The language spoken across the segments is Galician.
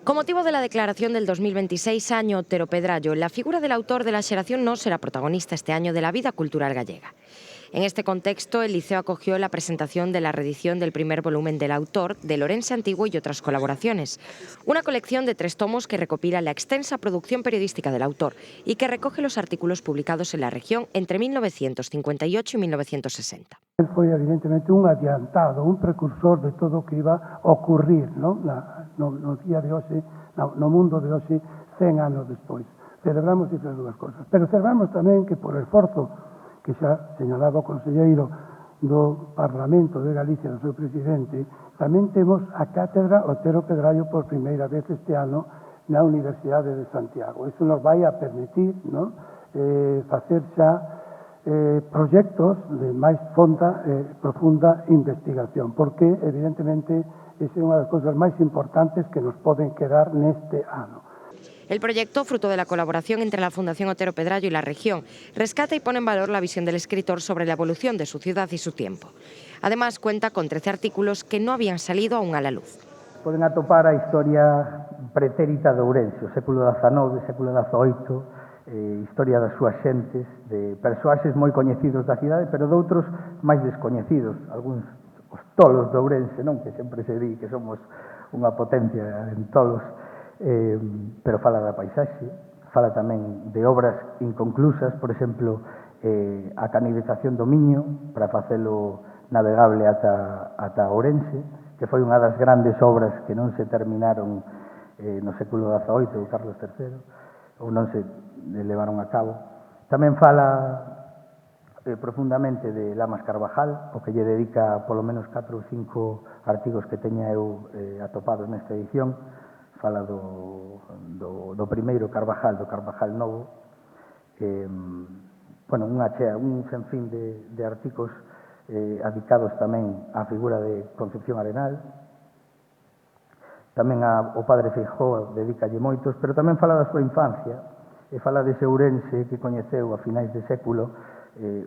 Con motivo de la declaración del 2026 año Otero Pedrallo, la figura del autor de la xeración no será protagonista este año de la vida cultural gallega. En este contexto, el Liceo acogió la presentación de la reedición del primer volumen del autor, de Lorense Antiguo y otras colaboraciones. Una colección de 3 tomos que recopila la extensa producción periodística del autor y que recoge los artículos publicados en la región entre 1958 y 1960. El foi evidentemente un adiantado, un precursor de todo o que iba a ocurrir no día de hoxe, no mundo de hoxe, 100 anos despois. Celebramos esas dúas cosas, pero celebramos tamén que por esforzo que xa señalaba o conselleiro do Parlamento de Galicia, do seu presidente, tamén temos a cátedra Otero Pedrallo por primeira vez este ano na Universidade de Santiago. Iso nos vai a permitir facer xa proxectos de máis fonda e profunda investigación, porque evidentemente esa é unha das cousas máis importantes que nos poden quedar neste ano. El proyecto, fruto de la colaboración entre la Fundación Otero Pedrallo y la región, rescata y pone en valor la visión del escritor sobre la evolución de su ciudad y su tiempo. Además, cuenta con 13 artículos que no habían salido aún a la luz. Poden atopar a historia pretérita de Ourense, o século XIX, século XVIII, historia das súas xentes, de persoaxes moi coñecidos da cidade, pero doutros máis descoñecidos, algúns os tolos de Ourense, non? Que sempre se di que somos unha potencia en tolos, pero fala da paisaxe, fala tamén de obras inconclusas, por exemplo, a canalización do Miño, para facelo navegable ata Ourense, que foi unha das grandes obras que non se terminaron no século XVIII, do Carlos III, ou non se levaron a cabo. Tamén fala profundamente de Lamas Carvajal, o que lle dedica polo menos 4 ou 5 artigos que teña eu atopados nesta edición. Fala do primeiro Carvajal, do Carvajal Novo. Un senfín de artigos adicados tamén á figura de Concepción Arenal. Tamén o padre Feijóo dedicalle moitos, pero tamén fala da súa infancia, e fala dese Ourense que coñeceu a finais de século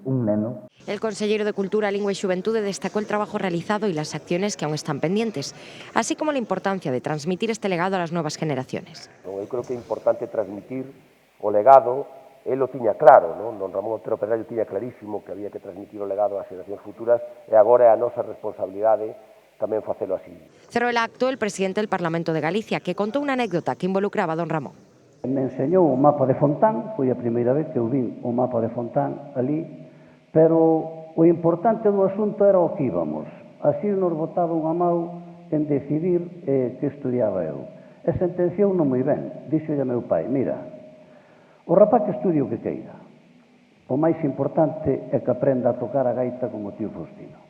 un neno. El consejero de Cultura, Lingua y Xuventude destacó el trabajo realizado y las acciones que aún están pendientes, así como la importancia de transmitir este legado a las nuevas generaciones. Eu creo que é importante transmitir o legado, él o tiña claro, non? Don Ramón Otero Pedrallo tiña clarísimo que había que transmitir o legado ás xeracións futuras e agora é a nosa responsabilidade tamén facelo así. Cerró el acto el presidente del Parlamento de Galicia, que contó una anécdota que involucraba a don Ramón. Me enseñou o mapa de Fontán, foi a primeira vez que eu vin o mapa de Fontán ali, pero o importante do asunto era o que íbamos. Así nos botaba unha mão en decidir que estudiaba eu. E sentenciou non moi ben. Dixolle a meu pai, mira, o rapaz que estudie o que queira. O máis importante é que aprenda a tocar a gaita como o tío Faustino.